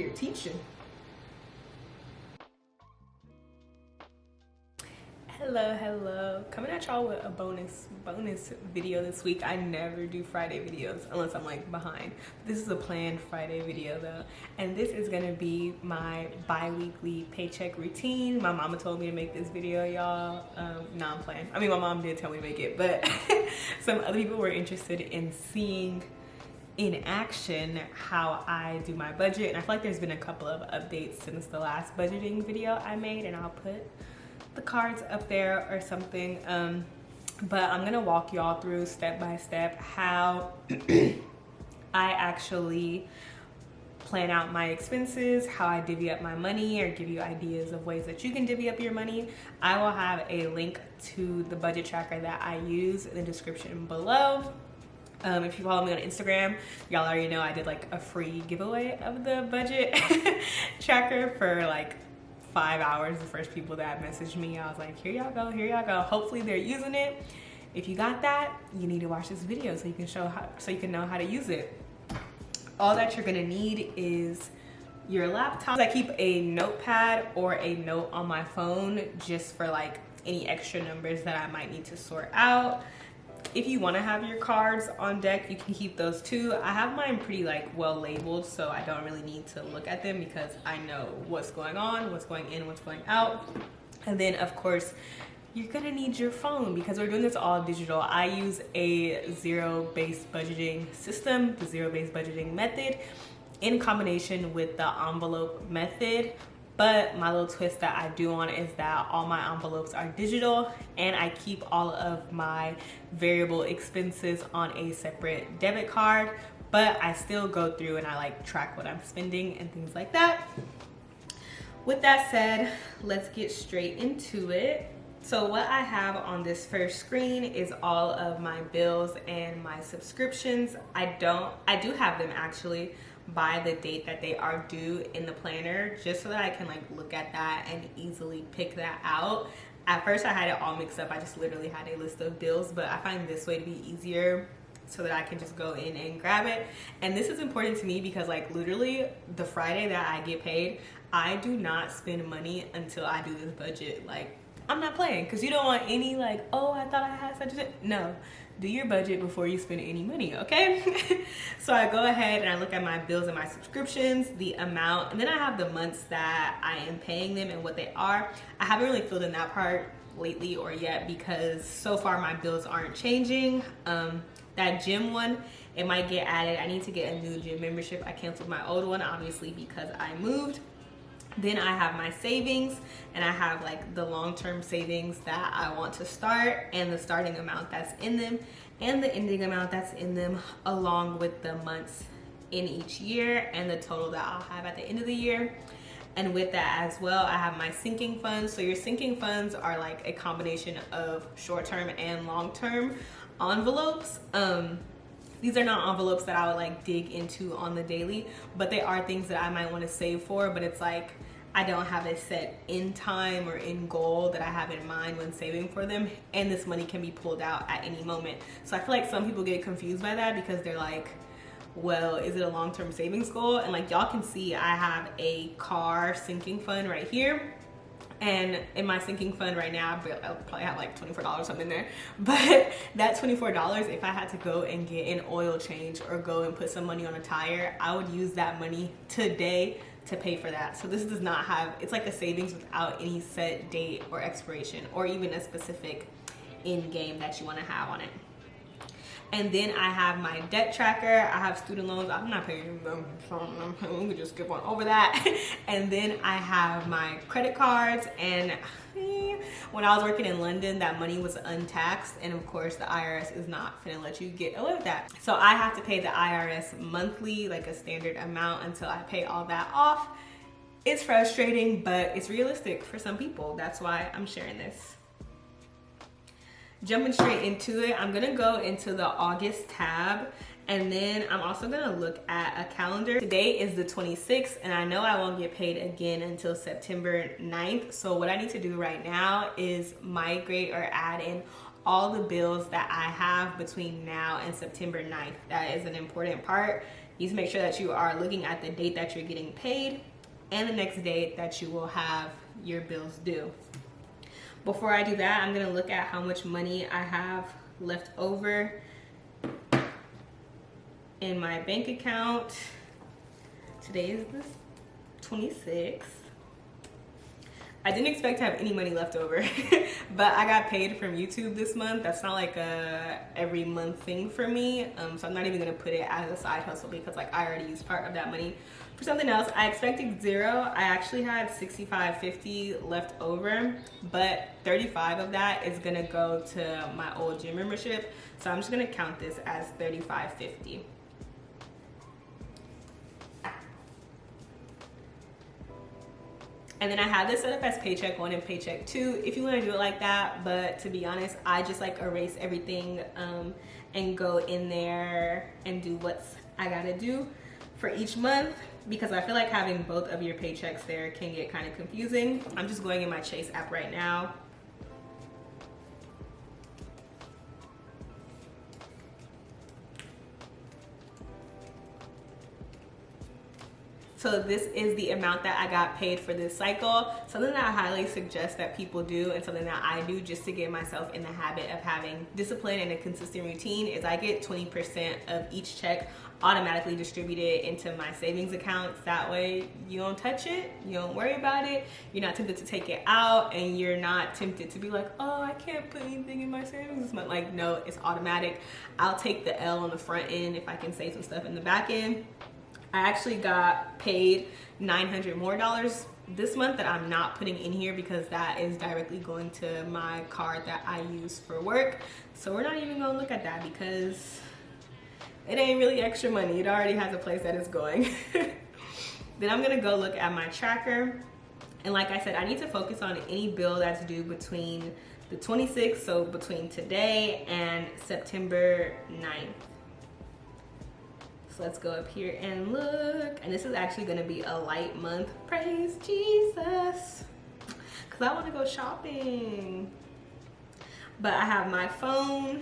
here teaching. Hello, coming at y'all with a bonus video this week. I never do Friday videos unless I'm like behind. This is a planned Friday video though, and this is gonna be my bi-weekly paycheck routine. My mama told me to make this video, y'all. Nah, I'm playing. I mean, my mom did tell me to make it, but some other people were interested in seeing in action how I do my budget, and I feel like there's been a couple of updates since the last budgeting video I made, and I'll put the cards up there or something. But I'm gonna walk y'all through step by step how I actually plan out my expenses, how I divvy up my money, or give you ideas of ways that you can divvy up your money. I will have a link to the budget tracker that I use in the description below. If you follow me on Instagram, y'all already know I did like a free giveaway of the budget tracker for like 5 hours. The first people that messaged me, I was like, here y'all go. Hopefully they're using it. If you got that, you need to watch this video so you can know how to use it. All that you're gonna need is your laptop. I keep a notepad or a note on my phone just for like any extra numbers that I might need to sort out. If you want to have your cards on deck, you can keep those too. I have mine pretty like well labeled, so I don't really need to look at them because I know what's going on, what's going in, what's going out. And then of course, you're gonna need your phone because we're doing this all digital. I use a zero-based budgeting system, the zero-based budgeting method, in combination with the envelope method. But my little twist that I do on it is that all my envelopes are digital, and I keep all of my variable expenses on a separate debit card, but I still go through and I like track what I'm spending and things like that. With that said, let's get straight into it. So what I have on this first screen is all of my bills and my subscriptions. I do have them actually by the date that they are due in the planner, just so that I can like look at that and easily pick that out. At first I had it all mixed up. I just literally had a list of bills, but I find this way to be easier so that I can just go in and grab it. And this is important to me because like literally the Friday that I get paid, I do not spend money until I do this budget. Like, I'm not playing, because you don't want any like, oh, I thought I had such a thing. No, do your budget before you spend any money, okay? So I go ahead and I look at my bills and my subscriptions, the amount, and then I have the months that I am paying them and what they are. I haven't really filled in that part lately or yet because so far my bills aren't changing. That gym one, it might get added. I need to get a new gym membership. I canceled my old one obviously because I moved. Then I have my savings, and I have like the long-term savings that I want to start, and the starting amount that's in them and the ending amount that's in them, along with the months in each year and the total that I'll have at the end of the year. And with that as well, I have my sinking funds. So your sinking funds are like a combination of short-term and long-term envelopes. These are not envelopes that I would like dig into on the daily, but they are things that I might want to save for, but it's like I don't have a set end time or end goal that I have in mind when saving for them, and this money can be pulled out at any moment. So I feel like some people get confused by that because they're like, well, is it a long-term savings goal? And like y'all can see, I have a car sinking fund right here. And in my sinking fund right now, I'll probably have like $24 something there. But that $24, if I had to go and get an oil change or go and put some money on a tire, I would use that money today to pay for that. So this does not have, it's like a savings without any set date or expiration or even a specific end game that you want to have on it. And then I have my debt tracker. I have student loans. I'm not paying them, so we can just skip on over that. And then I have my credit cards. And when I was working in London, that money was untaxed. And of course, the IRS is not gonna let you get away with that. So I have to pay the IRS monthly, like a standard amount, until I pay all that off. It's frustrating, but it's realistic for some people. That's why I'm sharing this. Jumping straight into it, I'm gonna go into the August tab, and then I'm also gonna look at a calendar. Today is the 26th, and I know I won't get paid again until September 9th. So what I need to do right now is migrate or add in all the bills that I have between now and September 9th. That is an important part. You need to make sure that you are looking at the date that you're getting paid and the next date that you will have your bills due. Before I do that, I'm gonna look at how much money I have left over in my bank account. Today is the 26th. I didn't expect to have any money left over, but I got paid from YouTube this month. That's not like a every month thing for me, so I'm not even gonna put it as a side hustle because like I already used part of that money for something else. I expected zero. I actually had $65.50 left over, but 35 of that is gonna go to my old gym membership, so I'm just gonna count this as $35.50. And then I have this set up as paycheck 1 and paycheck 2 if you want to do it like that, but to be honest, I just like erase everything and go in there and do what I gotta do for each month, because I feel like having both of your paychecks there can get kind of confusing. I'm just going in my Chase app right now. So this is the amount that I got paid for this cycle. Something that I highly suggest that people do, and something that I do just to get myself in the habit of having discipline and a consistent routine, is I get 20% of each check automatically distributed into my savings accounts. That way you don't touch it, you don't worry about it, you're not tempted to take it out, and you're not tempted to be like, oh, I can't put anything in my savings this month. Like, no, it's automatic. I'll take the L on the front end if I can save some stuff in the back end. I actually got paid $900 more this month that I'm not putting in here because that is directly going to my card that I use for work. So we're not even gonna look at that because it ain't really extra money. It already has a place that it's going. Then I'm gonna go look at my tracker. And like I said, I need to focus on any bill that's due between the 26th, so between today and September 9th. Let's go up here and look. And this is actually gonna be a light month. Praise Jesus. Cause I wanna go shopping. But I have my phone,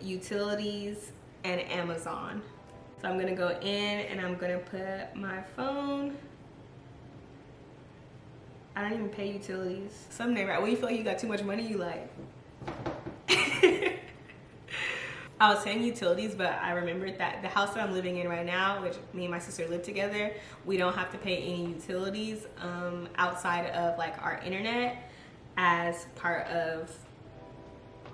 utilities, and Amazon. So I'm gonna go in and I'm gonna put my phone. I don't even pay utilities. Someday, right when you feel like you got too much money, you like, I was saying utilities, but I remembered that the house that I'm living in right now, which me and my sister live together, we don't have to pay any utilities outside of like our internet as part of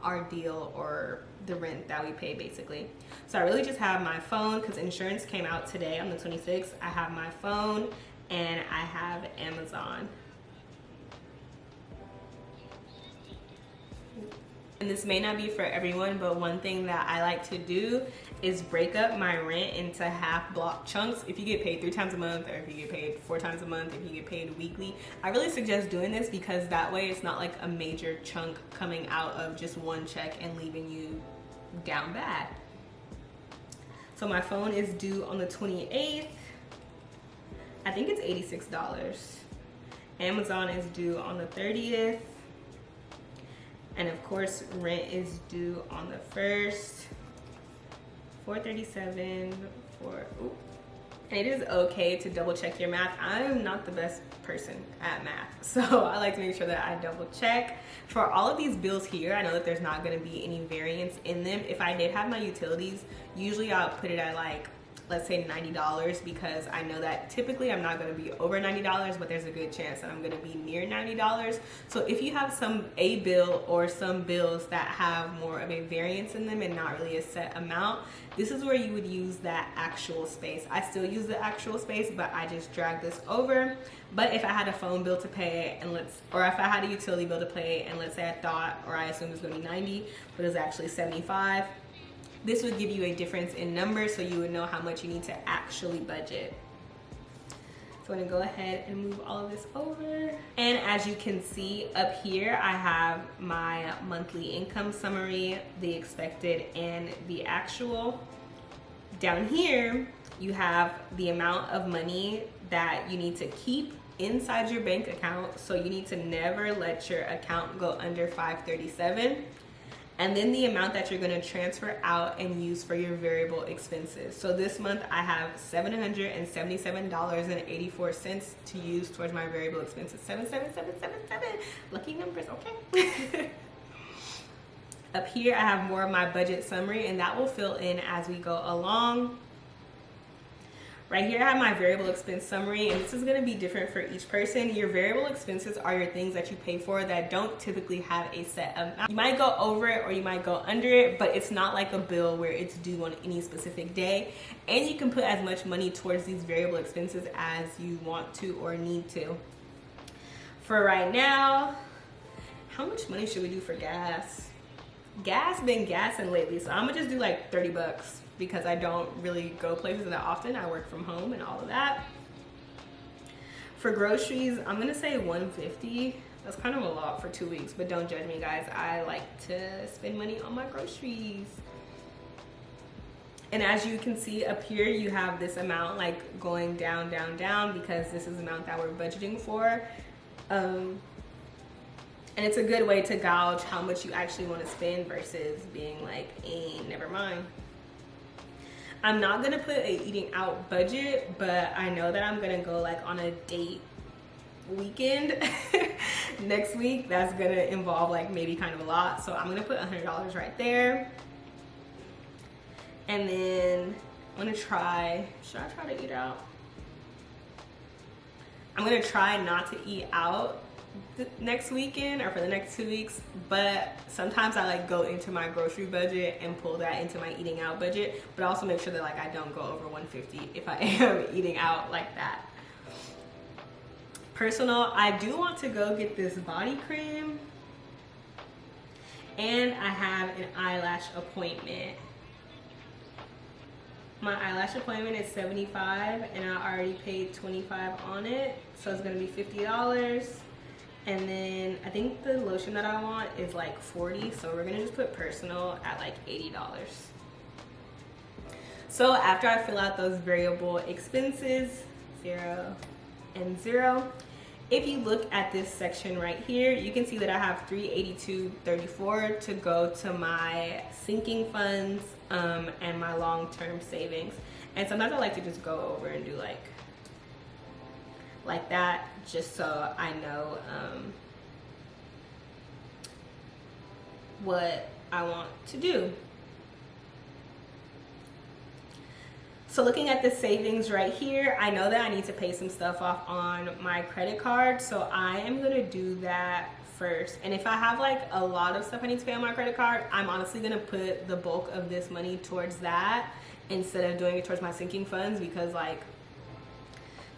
our deal or the rent that we pay basically. So I really just have my phone because insurance came out today on the 26th. I have my phone and I have Amazon. And this may not be for everyone, but one thing that I like to do is break up my rent into half block chunks. If you get paid 3 times a month, or if you get paid 4 times a month, if you get paid weekly, I really suggest doing this because that way it's not like a major chunk coming out of just one check and leaving you down bad. So my phone is due on the 28th. I think it's $86. Amazon is due on the 30th. And of course, rent is due on the 1st. $437 for, ooh. And it is okay to double check your math. I'm not the best person at math, so I like to make sure that I double check. For all of these bills here, I know that there's not gonna be any variance in them. If I did have my utilities, usually I'll put it at like, let's say $90, because I know that typically I'm not gonna be over $90, but there's a good chance that I'm gonna be near $90. So if you have a bill or some bills that have more of a variance in them and not really a set amount, this is where you would use that actual space. I still use the actual space, but I just drag this over. But if I had a phone bill to pay or if I had a utility bill to pay and let's say I thought, or I assumed it was gonna be 90, but it was actually 75, this would give you a difference in numbers so you would know how much you need to actually budget. So I'm gonna go ahead and move all of this over. And as you can see up here, I have my monthly income summary, the expected and the actual. Down here, you have the amount of money that you need to keep inside your bank account. So you need to never let your account go under $537. and then the amount that you're going to transfer out and use for your variable expenses. So this month I have $777.84 to use towards my variable expenses. 77777, lucky numbers, okay? Up here I have more of my budget summary, and that will fill in as we go along. Right here I have my variable expense summary, and this is going to be different for each person. Your variable expenses are your things that you pay for that don't typically have a set amount. You might go over it or you might go under it, but it's not like a bill where it's due on any specific day. And you can put as much money towards these variable expenses as you want to or need to. For right now, how much money should we do for gas? Gas been gassing lately, so I'm gonna just do like 30 bucks. Because I don't really go places that often. I work from home and all of that. For groceries, I'm gonna say 150. That's kind of a lot for 2 weeks, but don't judge me, guys. I like to spend money on my groceries. And as you can see up here, you have this amount like going down, down, down, because this is the amount that we're budgeting for. And it's a good way to gauge how much you actually want to spend versus being like, never mind. I'm not gonna put a eating out budget, but I know that I'm gonna go like on a date weekend next week. That's gonna involve like maybe kind of a lot. So I'm gonna put $100 right there. And then I'm gonna try, should I try to eat out? I'm gonna try not to eat out next weekend or for the next 2 weeks, but sometimes I like go into my grocery budget and pull that into my eating out budget, but also make sure that like I don't go over 150 if I am eating out like that. Personal, I do want to go get this body cream, and I have an eyelash appointment. My eyelash appointment is $75 and I already paid $25 on it, so it's gonna be $50. And then I think the lotion that I want is like $40, so we're gonna just put personal at like $80. So after I fill out those variable expenses, 0 and 0, if you look at this section right here, you can see that I have $382.34 to go to my sinking funds and my long-term savings. And sometimes I like to just go over and do like that, just so I know what I want to do. So looking at the savings right here, I know that I need to pay some stuff off on my credit card, so I am gonna do that first. And if I have like a lot of stuff I need to pay on my credit card, I'm honestly gonna put the bulk of this money towards that instead of doing it towards my sinking funds, because like,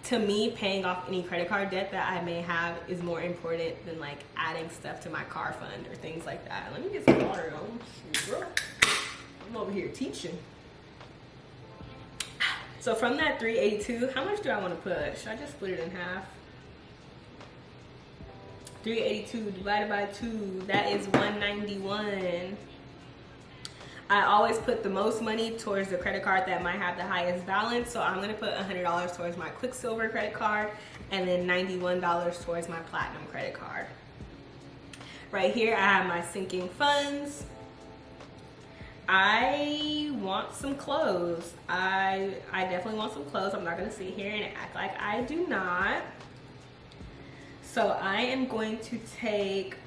to me, paying off any credit card debt that I may have is more important than like adding stuff to my car fund or things like that. Let me get some water on. I'm over here teaching. So from that 382, how much do I want to put? Should I just split it in half? 382 divided by 2, that is 191. I always put the most money towards the credit card that might have the highest balance. So I'm gonna put $100 towards my Quicksilver credit card and then $91 towards my Platinum credit card. Right here, I have my sinking funds. I want some clothes. I definitely want some clothes. I'm not gonna sit here and act like I do not. So I am going to take,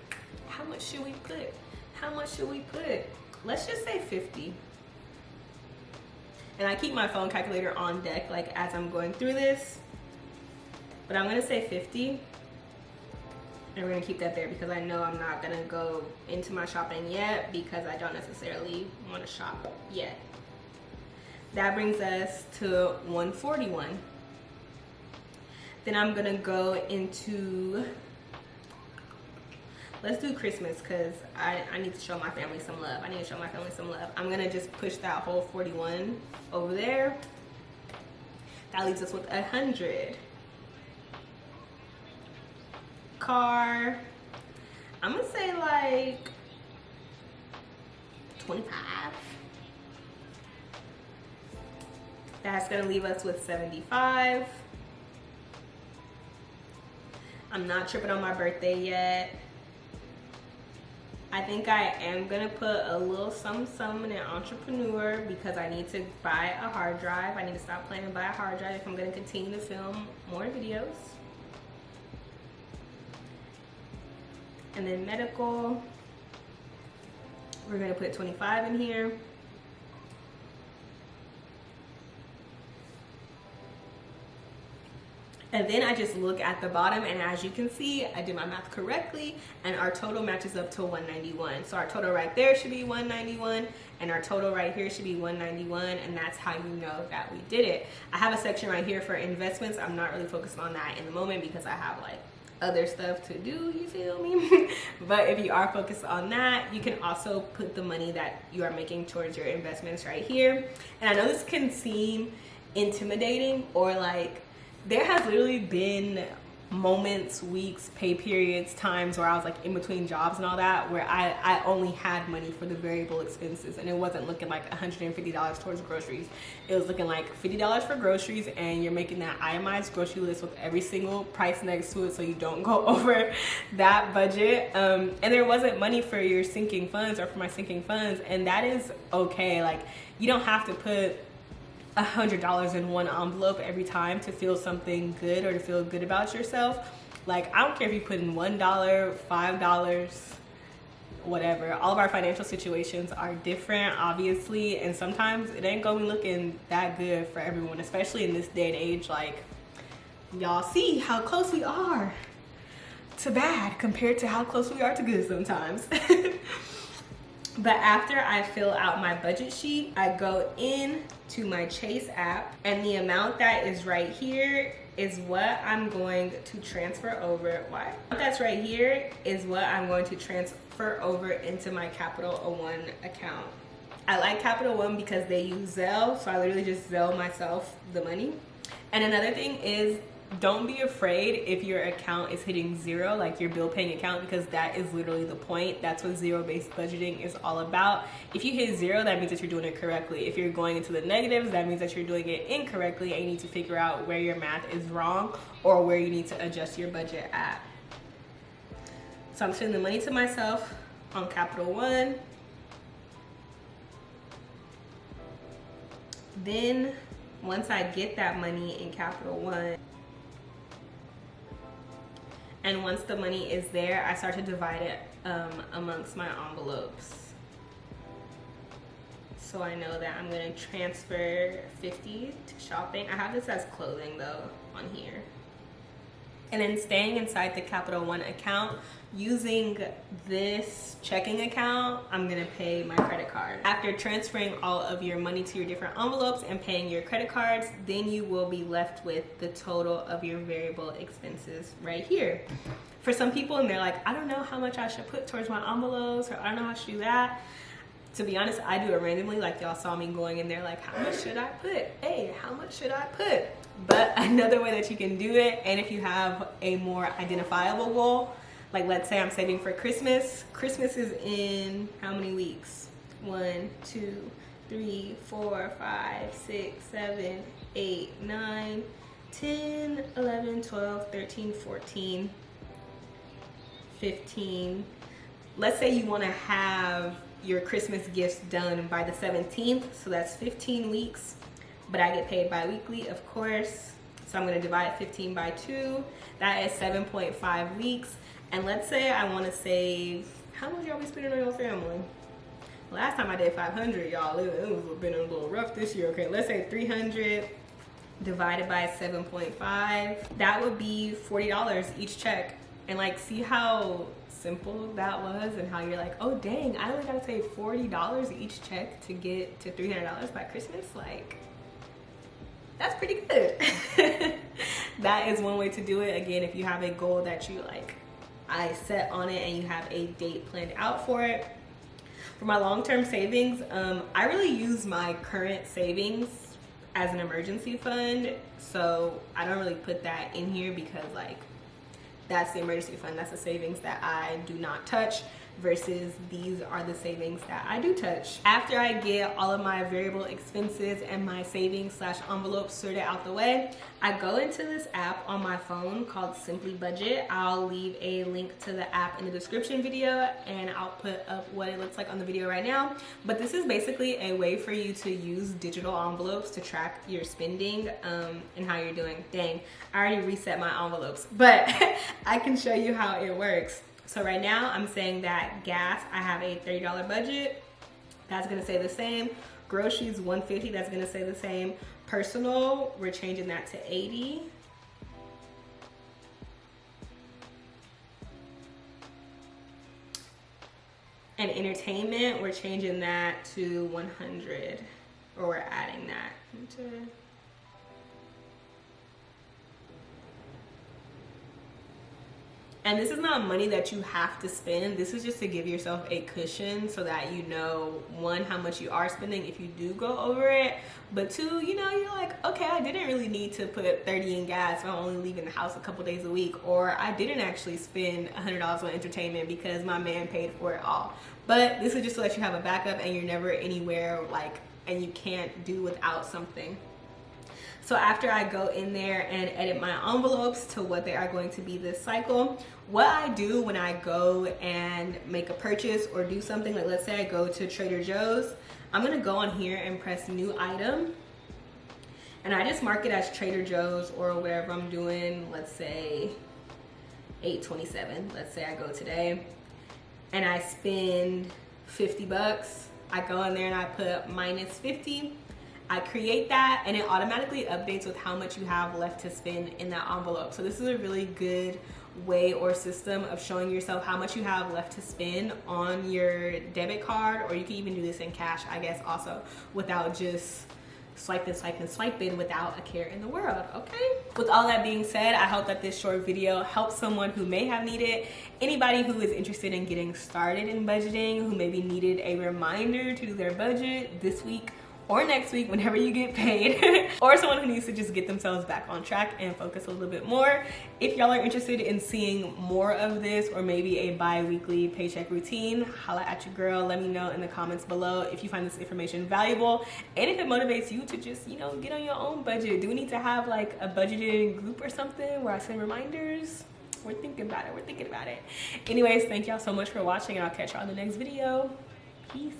how much should we put? How much should we put? Let's just say 50. And I keep my phone calculator on deck like as I'm going through this. But I'm gonna say 50. And we're gonna keep that there because I know I'm not gonna go into my shopping yet because I don't necessarily wanna shop yet. That brings us to 141. Then I'm gonna go into, let's do Christmas because I need to show my family some love. I need to show my family some love. I'm gonna just push that whole 41 over there. That leaves us with 100. Car, I'm gonna say like 25. That's gonna leave us with 75. I'm not tripping on my birthday yet. I think I am gonna put a little some in an entrepreneur because I need to buy a hard drive. I need to stop planning to buy a hard drive if I'm gonna continue to film more videos. And then medical, we're gonna put 25 in here. And then I just look at the bottom, and as you can see, I did my math correctly, and our total matches up to 191. So our total right there should be 191, and our total right here should be 191, and that's how you know that we did it. I have a section right here for investments. I'm not really focused on that in the moment because I have like other stuff to do, you feel me? But if you are focused on that, you can also put the money that you are making towards your investments right here. And I know this can seem intimidating, or like, there has literally been moments, weeks, pay periods, times where I was like in between jobs and all that, where I only had money for the variable expenses, and it wasn't looking like $150 towards groceries. It was looking like $50 for groceries, and you're making that itemized grocery list with every single price next to it so you don't go over that budget. And there wasn't money for your sinking funds or for my sinking funds, and that is okay. Like, you don't have to put $100 in one envelope every time to feel something good or to feel good about yourself. Like, I don't care if you put in $1, $5, whatever. All of our financial situations are different, obviously, and sometimes it ain't gonna be looking that good for everyone, especially in this day and age. Like, y'all see how close we are to bad compared to how close we are to good sometimes. But after I fill out my budget sheet, I go in to my Chase app, and the amount that is right here is what I'm going to transfer over. Why? That's right here is what I'm going to transfer over into my Capital One account. I like Capital One because they use Zelle, so I literally just Zelle myself the money. And another thing is, don't be afraid if your account is hitting zero, like your bill paying account, because that is literally the point. That's what zero-based budgeting is all about. If you hit zero, that means that you're doing it correctly. If you're going into the negatives, that means that you're doing it incorrectly, and you need to figure out where your math is wrong or where you need to adjust your budget at. So I'm sending the money to myself on Capital One. Then once I get that money in Capital One, and once the money is there, I start to divide it amongst my envelopes. So I know that I'm gonna transfer 50 to shopping. I have this as clothing though on here. And then staying inside the Capital One account, using this checking account, I'm gonna pay my credit card. After transferring all of your money to your different envelopes and paying your credit cards, then you will be left with the total of your variable expenses right here. For some people, and they're like, I don't know how much I should put towards my envelopes, or I don't know how to do that. To be honest, I do it randomly. Like, y'all saw me going in there like, how much should I put? Hey, how much should I put? But another way that you can do it, and if you have a more identifiable goal, like let's say I'm saving for Christmas. Christmas is in how many weeks? 1, 2, 3, 4, 5, 6, 7, 8, 9, 10, 11, 12, 13, 14, 15. Let's say you want to have your Christmas gifts done by the 17th, so that's 15 weeks, but I get paid bi-weekly, of course, so I'm going to divide 15 by 2. That is 7.5 weeks. And let's say I want to save, how much y'all be spending on your family? Last time I did 500, y'all, it was been a little rough this year. Okay, let's say 300 divided by 7.5, that would be $40 each check. And like, see how simple that was, and how you're like, oh dang, I only gotta save $40 each check to get to $300 by Christmas. Like, that's pretty good. That is one way to do it. Again, if you have a goal that you like, I set on it, and you have a date planned out for it. For my long-term savings, I really use my current savings as an emergency fund, so I don't really put that in here because like, that's the emergency fund. That's the savings that I do not touch. versus these are the savings that I do touch. After I get all of my variable expenses and my savings slash envelopes sorted out the way, I go into this app on my phone called Simply Budget. I'll leave a link to the app in the description video, and I'll put up what it looks like on the video right now. But this is basically a way for you to use digital envelopes to track your spending and how you're doing. Dang, I already reset my envelopes, but I can show you how it works. So right now I'm saying that gas, I have a $30 budget. That's gonna stay the same. Groceries, $150, that's gonna stay the same. Personal, we're changing that to $80. And entertainment, we're changing that to $100, or we're adding that into. And this is not money that you have to spend. This is just to give yourself a cushion so that you know, one, how much you are spending if you do go over it. But two, you know, you're like, okay, I didn't really need to put 30 in gas if I'm only leaving the house a couple days a week. Or I didn't actually spend $100 on entertainment because my man paid for it all. But this is just to let you have a backup and you're never anywhere like, and you can't do without something. So after I go in there and edit my envelopes to what they are going to be this cycle, what I do when I go and make a purchase or do something, like let's say I go to Trader Joe's, I'm gonna go on here and press new item. And I just mark it as Trader Joe's or whatever I'm doing, let's say 827. Let's say I go today and I spend 50 bucks. I go in there and I put minus 50. I create that and it automatically updates with how much you have left to spend in that envelope. So this is a really good way or system of showing yourself how much you have left to spend on your debit card, or you can even do this in cash, I guess, also, without just swiping without a care in the world, okay? With all that being said, I hope that this short video helps someone who may have needed, anybody who is interested in getting started in budgeting, who maybe needed a reminder to do their budget this week or next week whenever you get paid, or someone who needs to just get themselves back on track and focus a little bit more. If y'all are interested in seeing more of this, or maybe a bi-weekly paycheck routine, holla at your girl. Let me know in the comments below if you find this information valuable and if it motivates you to just, you know, get on your own budget. Do we need to have like a budgeting group or something where I send reminders? We're thinking about it. Anyways, thank y'all so much for watching, and I'll catch y'all in the next video. Peace.